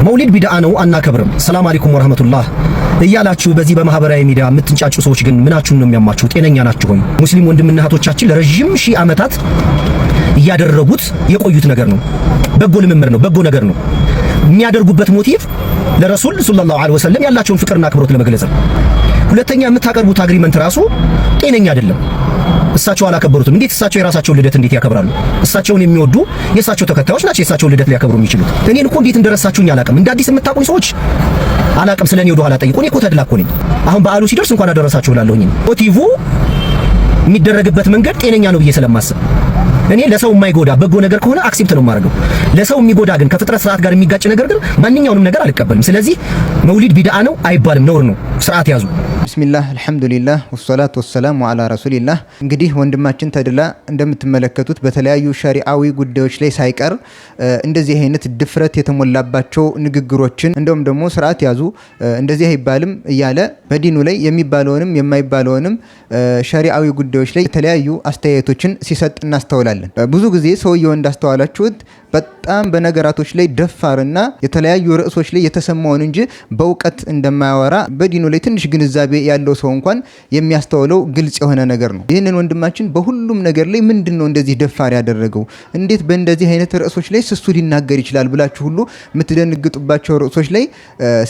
መውሊድ ቢድዓ ነው አናከብርም። ሰላም አለይኩም ወራህመቱላህ እያላችሁ በዚህ በማህበራዊ ሚዲያ የምትንጫጩ ሰዎች ግን ምናችሁን ነው የሚያማችሁ? ጤነኛ ናችሁ ሆይ? ሙስሊም ወንድምና እህቶቻችን ለረጅም ሺህ ዓመታት እያደረጉት የቆዩት ነገር ነው። በጎ ልምምድ ነው፣ በጎ ነገር ነው። የሚያደርጉበት ሞቲቭ ለረሱል ሰለላሁ ዐለይሂ ወሰለም ያላቸውን ፍቅርና አክብሮት ለመግለጽ ነው። ሁለተኛ የምታቀርቡት አግሪመንት ራሱ ጤነኛ አይደለም። እሳቸው አላከበሩትም። እንዴት እሳቸው የራሳቸውን ልደት እንዴት ያከብራሉ? እሳቸውን የሚወዱ የእሳቸው ተከታዮች ናቸው የእሳቸውን ልደት ሊያከብሩ የሚችሉት። እኔን እኮ እንዴት እንደረሳችሁኝ አላቅም። እንደ አዲስ የምታውቁኝ ሰዎች አላቅም። ስለኔ ወደ ኋላ ጠይቁ። እኔ እኮ ተድላ እኮ ነኝ። አሁን በዓሉ ሲደርስ እንኳን አደረሳችሁ እላለሁኝ። ሞቲቭ የሚደረግበት መንገድ ጤነኛ ነው ብዬ ስለማስብ እኔ ለሰው የማይጎዳ በጎ ነገር ከሆነ አክሴፕት ነው የማደርገው። ለሰው የሚጎዳ ግን ከፍጥረት ስርዓት ጋር የሚጋጭ ነገር ግን ማንኛውንም ነገር አልቀበልም። ስለዚህ መውሊድ ቢድዓ ነው አይባልም፣ ነውር ነው። ስርዓት ያዙ። ቢስሚላህ አልሐምዱሊላህ ወሰላቱ ወሰላሙ ዐላ ረሱሊላህ። እንግዲህ ወንድማችን ተድላ እንደምትመለከቱት በተለያዩ ሸሪዓዊ ጉዳዮች ላይ ሳይቀር እንደዚህ አይነት ድፍረት የተሞላባቸው ንግግሮችን እንደውም ደግሞ ስርዓት ያዙ እንደዚህ አይባልም እያለ በዲኑ ላይ የሚባለውንም የማይባለውንም ሸሪዓዊ ጉዳዮች ላይ የተለያዩ አስተያየቶችን ሲሰጥ እናስተውላለን። ብዙ ጊዜ ሰውየው እንዳስተዋላችሁት በጣም በነገራቶች ላይ ደፋርና የተለያዩ ርዕሶች ላይ የተሰማውን እንጂ በእውቀት እንደማያወራ በዲኑ ላይ ትንሽ ግንዛቤ ያለው ሰው እንኳን የሚያስተውለው ግልጽ የሆነ ነገር ነው። ይህንን ወንድማችን በሁሉም ነገር ላይ ምንድነው እንደዚህ ደፋር ያደረገው? እንዴት በእንደዚህ አይነት ርዕሶች ላይ ስሱ ሊናገር ይችላል ብላችሁ ሁሉ የምትደነግጡባቸው ርዕሶች ላይ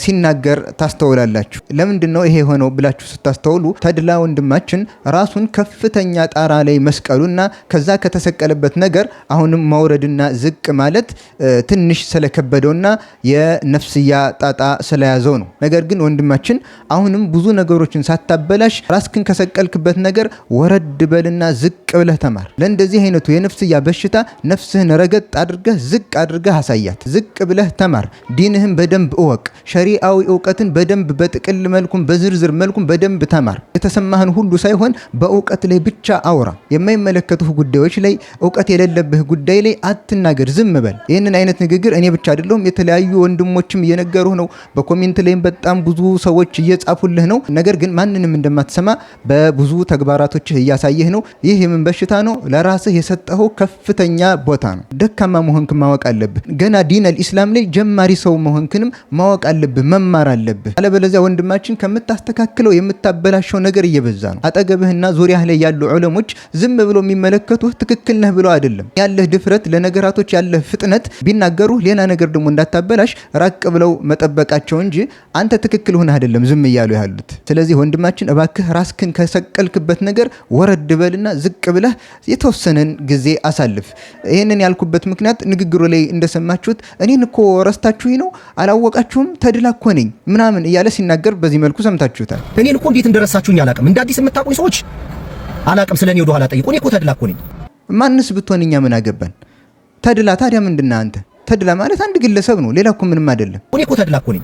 ሲናገር ታስተውላላችሁ። ለምንድነው ይሄ ሆነው ብላችሁ ስታስተውሉ ተድላ ወንድማችን ራሱን ከፍተኛ ጣራ ላይ መስቀሉና ከዛ ከተሰቀለበት ነገር አሁንም ማውረድና ዝቅ ማለት ትንሽ ስለከበደውና የነፍስያ ጣጣ ስለያዘው ነው። ነገር ግን ወንድማችን አሁንም ብዙ ነገሮችን ሳታበላሽ ራስክን ከሰቀልክበት ነገር ወረድ በልና ዝቅ ብለህ ተማር። ለእንደዚህ አይነቱ የነፍስያ በሽታ ነፍስህን ረገጥ አድርገህ ዝቅ አድርገህ አሳያት። ዝቅ ብለህ ተማር። ዲንህን በደንብ እወቅ። ሸሪዓዊ እውቀትን በደንብ በጥቅል መልኩም በዝርዝር መልኩም በደንብ ተማር። የተሰማህን ሁሉ ሳይሆን በእውቀት ላይ ብቻ አውራ። የማይመለከቱህ ጉዳዮች ላይ እውቀት የሌለብህ ጉዳይ ላይ አትናገር፣ ዝም በል። ይህንን አይነት ንግግር እኔ ብቻ አይደለሁም የተለያዩ ወንድሞችም እየነገሩህ ነው። በኮሜንት ላይም በጣም ብዙ ሰዎች እየጻፉልህ ነው። ነገር ግን ማንንም እንደማትሰማ በብዙ ተግባራቶችህ እያሳየህ ነው። ይህ የምን በሽታ ነው? ለራስህ የሰጠኸው ከፍተኛ ቦታ ነው። ደካማ መሆንክን ማወቅ አለብህ። ገና ዲን አልኢስላም ላይ ጀማሪ ሰው መሆንክንም ማወቅ አለብህ፣ መማር አለብህ። አለበለዚያ ወንድማችን ከምታስተካክለው የምታበላሸው ነገር እየበዛ ነው። አጠገብህና ዙሪያህ ላይ ያሉ ዑለሞች ዝም ብለው የሚመለከቱህ ትክክል ነህ ብለው አይደለም። ያለህ ድፍረት ለነገራቶች ያለህ ፍጥነት ቢናገሩ ሌላ ነገር ደግሞ እንዳታበላሽ ራቅ ብለው መጠበቃቸው እንጂ አንተ ትክክል ሆነህ አይደለም ዝም እያሉ ያሉት። ስለዚህ ወንድማችን እባክህ ራስክን ከሰቀልክበት ነገር ወረድ በልና ዝቅ ብለህ የተወሰነን ጊዜ አሳልፍ። ይህንን ያልኩበት ምክንያት ንግግሩ ላይ እንደሰማችሁት እኔን እኮ ረስታችሁኝ ነው አላወቃችሁም ተድላ እኮ ነኝ ምናምን እያለ ሲናገር በዚህ መልኩ ሰምታችሁታል። እኔን እኮ እንዴት እንደረሳችሁኝ አላቅም። እንደ አዲስ የምታውቁኝ ሰዎች አላቅም። ስለኔ ወደ ኋላ ጠይቁ። እኔ እኮ ተድላ እኮ ነኝ። ማንስ ብትሆን እኛ ምን አገባን? ተድላ ታዲያ ምንድነው አንተ? ተድላ ማለት አንድ ግለሰብ ነው፣ ሌላ እኮ ምንም አይደለም። እኔ እኮ ተድላ እኮ ነኝ።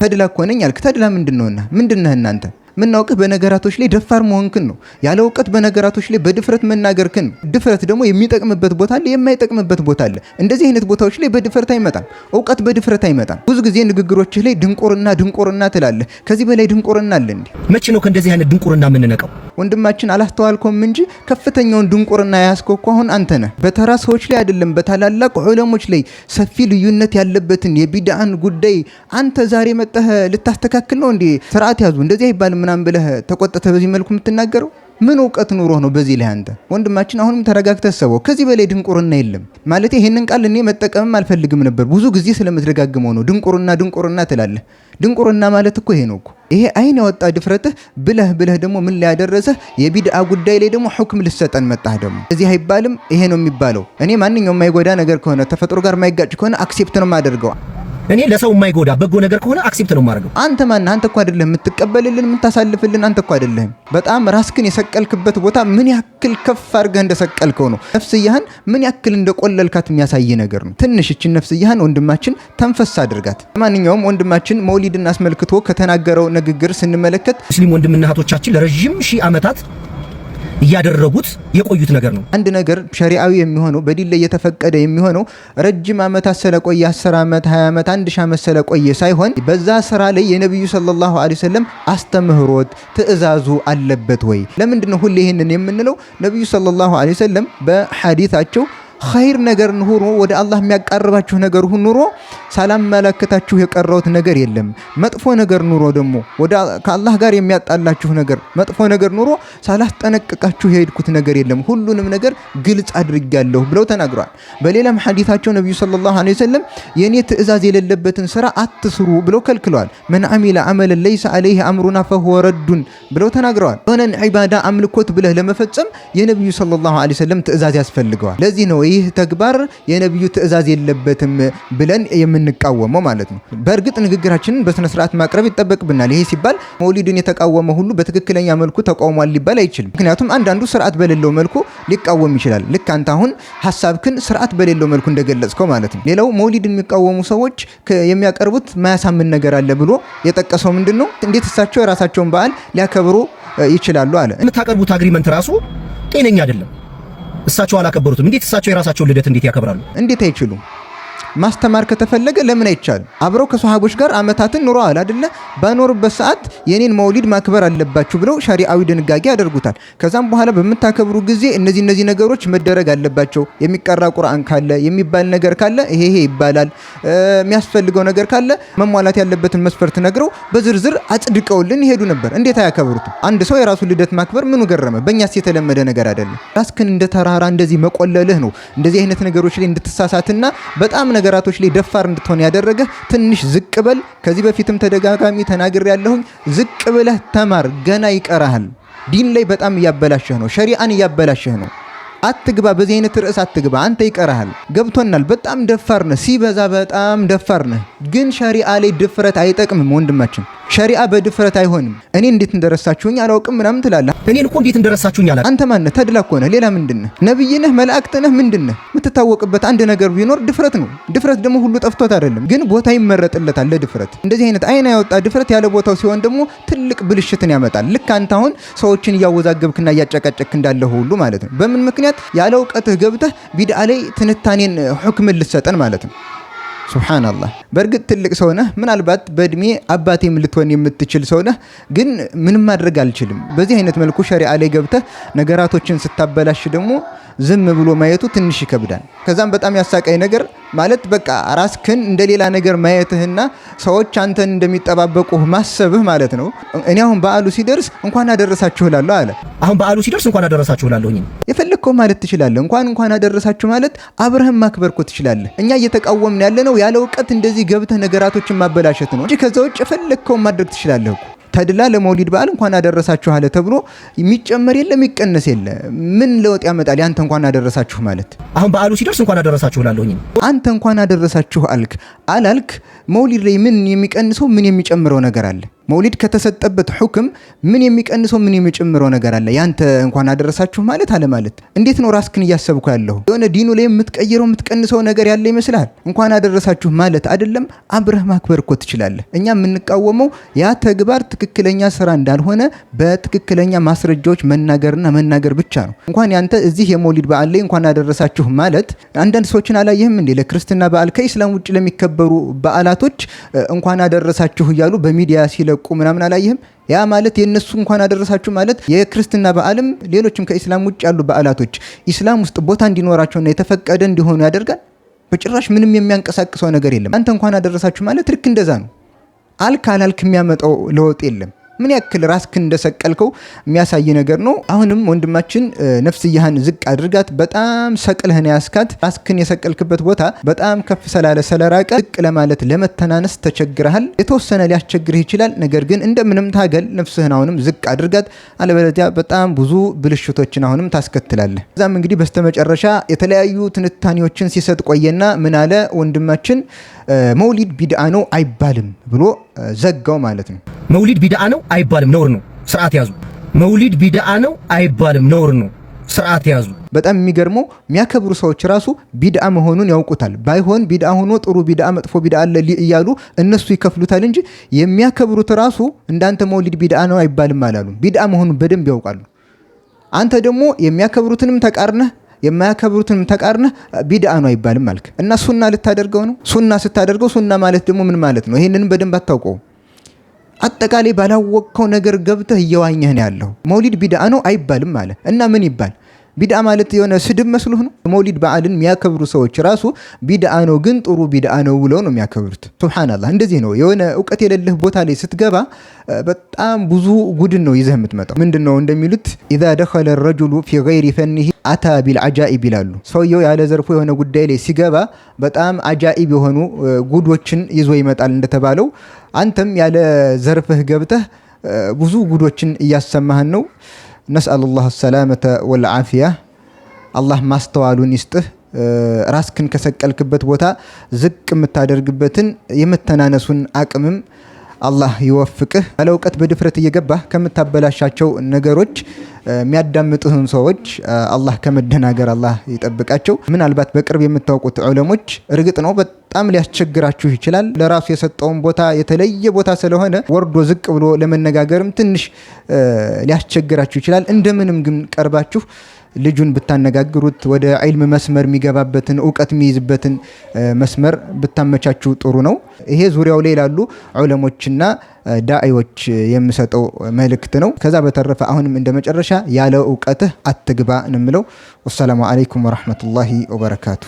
ተድላ እኮ ነኝ አልክ። ተድላ ምንድነውና ምንድነህ እናንተ? ምናውቅህ በነገራቶች ላይ ደፋር መሆንክን ነው። ያለ እውቀት በነገራቶች ላይ በድፍረት መናገርክን ነው። ድፍረት ደግሞ የሚጠቅምበት ቦታ አለ፣ የማይጠቅምበት ቦታ አለ። እንደዚህ አይነት ቦታዎች ላይ በድፍረት አይመጣም፣ እውቀት በድፍረት አይመጣም። ብዙ ጊዜ ንግግሮችህ ላይ ድንቁርና ትላለህ። ከዚህ በላይ ድንቁርና አለ እንዴ? መቼ ነው ከእንደዚህ አይነት ድንቁርና የምንነቀው? ወንድማችን አላስተዋልከውም እንጂ ከፍተኛውን ድንቁርና ያስከው እኮ አሁን አንተ ነህ። በተራ ሰዎች ላይ አይደለም በታላላቅ ዑለሞች ላይ ሰፊ ልዩነት ያለበትን የቢድዓን ጉዳይ አንተ ዛሬ መጣህ ልታስተካክል ነው እንዴ? ስርዓት ያዙ እንደዚህ አይባልም ምናምን ብለህ ተቆጥተህ በዚህ መልኩ የምትናገረው ምን እውቀት ኑሮህ ነው? በዚህ ላይ አንተ ወንድማችን አሁንም ተረጋግተህ ሰበው። ከዚህ በላይ ድንቁርና የለም ማለት። ይሄንን ቃል እኔ መጠቀምም አልፈልግም ነበር፣ ብዙ ጊዜ ስለምትደጋግመው ነው። ድንቁርና ትላለህ። ድንቁርና ማለት እኮ ይሄ ነው እኮ። ይሄ አይን ያወጣ ድፍረትህ ብለህ ደግሞ ምን ላይ ያደረሰህ የቢድዓ ጉዳይ ላይ ደግሞ ሁክም ልሰጠን መጣህ። ደግሞ እዚህ አይባልም ይሄ ነው የሚባለው። እኔ ማንኛውም የማይጎዳ ነገር ከሆነ ተፈጥሮ ጋር የማይጋጭ ከሆነ አክሴፕት ነው የማደርገው። እኔ ለሰው የማይጎዳ በጎ ነገር ከሆነ አክሴፕት ነው የማደርገው። አንተ ማን? አንተ እኮ አይደለም የምትቀበልልን የምታሳልፍልን። አንተ እኮ አይደለም። በጣም ራስክን የሰቀልክበት ቦታ ምን ያክል ከፍ አድርገህ እንደሰቀልከው ነው። ነፍስያህን ምን ያክል እንደቆለልካት የሚያሳይ ነገር ነው። ትንሽ እችን ነፍስያህን ወንድማችን ተንፈስ አድርጋት። ማንኛውም ወንድማችን መውሊድን አስመልክቶ ከተናገረው ንግግር ስንመለከት ሙስሊም ወንድምና እህቶቻችን ለረጅም ሺህ ዓመታት እያደረጉት የቆዩት ነገር ነው። አንድ ነገር ሸሪዓዊ የሚሆነው በዲን ላይ የተፈቀደ የሚሆነው ረጅም ዓመታት ስለቆየ 10 ዓመት 20 ዓመት 1000 ዓመት ስለቆየ ሳይሆን በዛ ስራ ላይ የነብዩ ሰለላሁ ዐለይሂ ወሰለም አስተምህሮት ትእዛዙ አለበት ወይ? ለምንድነው ሁሌ ይሄንን የምንለው? ነብዩ ሰለላሁ ዐለይሂ ወሰለም በሐዲታቸው ኸይር ነገር ኑሮ ወደ አላህ የሚያቀርባችሁ ነገር ኑሮ ሳላመለከታችሁ የቀረውት ነገር የለም። መጥፎ ነገር ኑሮ ደግሞ ወደ ከአላህ ጋር የሚያጣላችሁ ነገር መጥፎ ነገር ኑሮ ሳላስጠነቅቃችሁ የሄድኩት ነገር የለም። ሁሉንም ነገር ግልጽ አድርጋለሁ ብለው ተናግረዋል። በሌላም ሐዲታቸው ነብዩ ሰለላሁ ዐለይሂ ወሰለም የኔ ትእዛዝ የሌለበትን ስራ አትስሩ ብለው ከልክለዋል። መን አሚለ አመለን ለይሰ ዐለይሂ አምሩና ፈሁወ ረዱን ብለው ተናግረዋል። ሆነን ዒባዳ አምልኮት ብለህ ለመፈጸም የነብዩ ሰለላሁ ዐለይሂ ወሰለም ትእዛዝ ያስፈልገዋል። ለዚህ ነው ይህ ተግባር የነብዩ ትእዛዝ የለበትም ብለን የምንቃወመው ማለት ነው። በእርግጥ ንግግራችንን በስነ ስርዓት ማቅረብ ይጠበቅብናል። ይሄ ሲባል መውሊድን የተቃወመ ሁሉ በትክክለኛ መልኩ ተቃውሟል ሊባል አይችልም። ምክንያቱም አንዳንዱ ስርዓት በሌለው መልኩ ሊቃወም ይችላል። ልክ አንተ አሁን ሐሳብክን ስርዓት በሌለው መልኩ እንደገለጽከው ማለት ነው። ሌላው መውሊድን የሚቃወሙ ሰዎች የሚያቀርቡት ማያሳምን ነገር አለ ብሎ የጠቀሰው ምንድነው? እንዴት እሳቸው የራሳቸውን በዓል ሊያከብሩ ይችላሉ አለ። የምታቀርቡት አግሪመንት ራሱ ጤነኛ አይደለም። እሳቸው አላከበሩትም። እንዴት እሳቸው የራሳቸውን ልደት እንዴት ያከብራሉ? እንዴት አይችሉም? ማስተማር ከተፈለገ ለምን አይቻልም? አብረው ከሷሃቦች ጋር አመታትን ኑረዋል አይደለ? ባኖርበት ሰዓት የኔን መውሊድ ማክበር አለባችሁ ብለው ሸሪዓዊ ድንጋጌ ያደርጉታል። ከዛም በኋላ በምታከብሩ ጊዜ እነዚህ ነገሮች መደረግ አለባቸው። የሚቀራ ቁርአን ካለ የሚባል ነገር ካለ ይሄ ይባላል። የሚያስፈልገው ነገር ካለ መሟላት ያለበትን መስፈርት ነግረው በዝርዝር አጽድቀውልን ይሄዱ ነበር። እንዴት አያከብሩትም? አንድ ሰው የራሱ ልደት ማክበር ምኑ ገረመ? በእኛስ የተለመደ ነገር አይደለም። ራስክን እንደ ተራራ እንደዚህ መቆለልህ ነው እንደዚህ አይነት ነገሮች ላይ እንድትሳሳትና በጣም ነገራቶች ላይ ደፋር እንድትሆን ያደረገ። ትንሽ ዝቅ በል። ከዚህ በፊትም ተደጋጋሚ ተናግሬ ያለሁኝ ዝቅ ብለህ ተማር፣ ገና ይቀራሃል። ዲን ላይ በጣም እያበላሸህ ነው። ሸሪዓን እያበላሸህ ነው። አትግባ፣ በዚህ አይነት ርዕስ አትግባ፣ አንተ ይቀራሃል። ገብቶናል። በጣም ደፋር ነህ፣ ሲበዛ በጣም ደፋር ነህ። ግን ሸሪዓ ላይ ድፍረት አይጠቅምም ወንድማችን። ሸሪዓ በድፍረት አይሆንም። እኔ እንዴት እንደረሳችሁኝ አላውቅም ምናምን ትላለህ። እኔን እኮ እንዴት እንደረሳችሁኝ አላውቅም። አንተ ማን ነህ? ተድላ እኮ ነህ። ሌላ ምንድነህ? ነብይ ነህ? መላእክት ነህ? ምንድነህ? የምትታወቅበት አንድ ነገር ቢኖር ድፍረት ነው። ድፍረት ደግሞ ሁሉ ጠፍቶት አይደለም፣ ግን ቦታ ይመረጥለታል ለድፍረት። እንደዚህ አይነት አይና ያወጣ ድፍረት ያለ ቦታው ሲሆን ደግሞ ትልቅ ብልሽትን ያመጣል። ልክ አንተ አሁን ሰዎችን እያወዛገብክና እያጨቃጨክ እንዳለ ሁሉ ማለት ነው። በምን ምክንያት? ያለ እውቀትህ ገብተህ ቢድዓ ላይ ትንታኔን ሁክምን ልትሰጠን ማለት ነው። ሱብሃንአላህ። በእርግጥ ትልቅ ሰው ነህ፣ ምናልባት በእድሜ አባቴም ልትሆን የምትችል ሰው ነህ። ግን ምንም ማድረግ አልችልም። በዚህ አይነት መልኩ ሸሪዓ ላይ ገብተህ ነገራቶችን ስታበላሽ ደግሞ ዝም ብሎ ማየቱ ትንሽ ይከብዳል። ከዛም በጣም ያሳቀኝ ነገር ማለት በቃ ራስክን እንደሌላ ነገር ማየትህና ሰዎች አንተን እንደሚጠባበቁህ ማሰብህ ማለት ነው። እኔ አሁን በዓሉ ሲደርስ እንኳን አደረሳችሁ እላለሁ አለ። አሁን በዓሉ ሲደርስ እንኳን አደረሳችሁ እላለሁኝ። የፈለግከው ማለት ትችላለህ። እንኳን አደረሳችሁ ማለት አብረህም ማክበርኮ ትችላለህ። እኛ እየተቃወምን ያለነው ያለ እውቀት እንደዚህ ገብተህ ነገራቶችን ማበላሸት ነው እንጂ ከዛ ውጭ የፈለግከው ማድረግ ትችላለህ። ተድላ ለመውሊድ በዓል እንኳን አደረሳችሁ አለ ተብሎ የሚጨመር የለ የሚቀነስ የለ። ምን ለውጥ ያመጣል? ያንተ እንኳን አደረሳችሁ ማለት አሁን በዓሉ ሲደርስ እንኳን አደረሳችሁ እላለሁኝ። አንተ እንኳን አደረሳችሁ አልክ አላልክ፣ መውሊድ ላይ ምን የሚቀንሰው ምን የሚጨምረው ነገር አለ? መውሊድ ከተሰጠበት ሁክም ምን የሚቀንሰው ምን የሚጨምረው ነገር አለ? ያንተ እንኳን አደረሳችሁ ማለት አለ ማለት እንዴት ነው? ራስክን እያሰብኩ ያለሁ የሆነ ዲኑ ላይ የምትቀይረው የምትቀንሰው ነገር ያለ ይመስላል? እንኳን አደረሳችሁ ማለት አይደለም፣ አብረህ ማክበር እኮ ትችላለህ። እኛ የምንቃወመው ያ ተግባር ትክክለኛ ስራ እንዳልሆነ በትክክለኛ ማስረጃዎች መናገር ብቻ ነው። እንኳን ያንተ እዚህ የመውሊድ በዓል ላይ እንኳን አደረሳችሁ ማለት አንዳንድ ሰዎችን አላየህም እንዴ? ለክርስትና በዓል ከኢስላም ውጭ ለሚከበሩ በዓላቶች እንኳን አደረሳችሁ እያሉ በሚዲያ ሲለቁ ምናምን አላየህም? ያ ማለት የነሱ እንኳን አደረሳችሁ ማለት የክርስትና በዓልም ሌሎችም ከኢስላም ውጭ ያሉ በዓላቶች ኢስላም ውስጥ ቦታ እንዲኖራቸውና የተፈቀደ እንዲሆኑ ያደርጋል? በጭራሽ ምንም የሚያንቀሳቅሰው ነገር የለም። አንተ እንኳን አደረሳችሁ ማለት ልክ እንደዛ ነው። አልክ አላልክ የሚያመጣው ለውጥ የለም። ምን ያክል ራስክን እንደሰቀልከው የሚያሳይ ነገር ነው። አሁንም ወንድማችን ነፍስያህን ዝቅ አድርጋት። በጣም ሰቅልህን ያስካት። ራስክን የሰቀልክበት ቦታ በጣም ከፍ ስለራቀ ዝቅ ለማለት ለመተናነስ ተቸግረሃል። የተወሰነ ሊያስቸግርህ ይችላል። ነገር ግን እንደምንም ታገል። ነፍስህን አሁንም ዝቅ አድርጋት። አለበለዚያ በጣም ብዙ ብልሽቶችን አሁንም ታስከትላለህ። እዛም እንግዲህ በስተመጨረሻ የተለያዩ ትንታኔዎችን ሲሰጥ ቆየና ምን አለ ወንድማችን? መውሊድ ቢድዓ ነው አይባልም ብሎ ዘጋው ማለት ነው። መውሊድ ቢድዓ ነው አይባልም፣ ነውር ነው። ስርዓት ያዙ። መውሊድ ቢድዓ ነው አይባልም፣ ነውር ነው። ስርዓት ያዙ። በጣም የሚገርመው የሚያከብሩ ሰዎች ራሱ ቢድዓ መሆኑን ያውቁታል። ባይሆን ቢድዓ ሆኖ ጥሩ ቢድዓ መጥፎ ቢድዓ አለ እያሉ እነሱ ይከፍሉታል እንጂ የሚያከብሩት ራሱ እንዳንተ መውሊድ ቢድዓ ነው አይባልም አላሉ። ቢድዓ መሆኑን በደንብ ያውቃሉ። አንተ ደግሞ የሚያከብሩትንም ተቃርነህ የማያከብሩትንም ተቃርነህ ቢድዓ ነው አይባልም አልክ እና ሱና ልታደርገው ነው። ሱና ስታደርገው ሱና ማለት ደግሞ ምን ማለት ነው? ይሄንንም በደንብ አታውቀው። አጠቃላይ ባላወቅከው ነገር ገብተህ እየዋኘህ ነው ያለው። መውሊድ ቢድዓ ነው አይባልም አለ እና ምን ይባል? ቢድዓ ማለት የሆነ ስድብ መስሎህ ነው? መውሊድ በዓልን የሚያከብሩ ሰዎች ራሱ ቢድዓ ነው ግን ጥሩ ቢድዓ ነው ብለው ነው የሚያከብሩት። ሱብሃንአላህ። እንደዚህ ነው የሆነ እውቀት የሌለህ ቦታ ላይ ስትገባ በጣም ብዙ ጉድን ነው ይዘህ የምትመጣው። ምንድነው እንደሚሉት ኢዛ ደኸለ الرجل في غير فنه አታ ቢልዓጃኢብ ይላሉ። ሰውየው ያለ ዘርፉ የሆነ ጉዳይ ላይ ሲገባ በጣም አጃኢብ የሆኑ ጉዶችን ይዞ ይመጣል እንደተባለው አንተም ያለ ዘርፍህ ገብተህ ብዙ ጉዶችን እያሰማህን ነው። ነስአሉላህ ሰላመተ ወልዓፊያ። አላህ ማስተዋሉን ይስጥህ። ራስክን ከሰቀልክበት ቦታ ዝቅ የምታደርግበትን የመተናነሱን አቅምም አላህ ይወፍቅህ። ያለ እውቀት በድፍረት እየገባህ ከምታበላሻቸው ነገሮች የሚያዳምጡህን ሰዎች አላህ ከመደናገር አላህ ይጠብቃቸው። ምናልባት በቅርብ የምታውቁት ዑለሞች እርግጥ ነው በጣም ሊያስቸግራችሁ ይችላል። ለራሱ የሰጠውን ቦታ የተለየ ቦታ ስለሆነ ወርዶ ዝቅ ብሎ ለመነጋገርም ትንሽ ሊያስቸግራችሁ ይችላል። እንደምንም ግን ቀርባችሁ ልጁን ብታነጋግሩት ወደ ዒልም መስመር የሚገባበትን እውቀት የሚይዝበትን መስመር ብታመቻችሁ ጥሩ ነው። ይሄ ዙሪያው ላይ ላሉ ዑለሞችና ዳዒዎች የምሰጠው መልእክት ነው። ከዛ በተረፈ አሁንም እንደመጨረሻ ያለ እውቀትህ አትግባ እንምለው። ወሰላሙ አለይኩም ወራህመቱላሂ ወበረካቱ።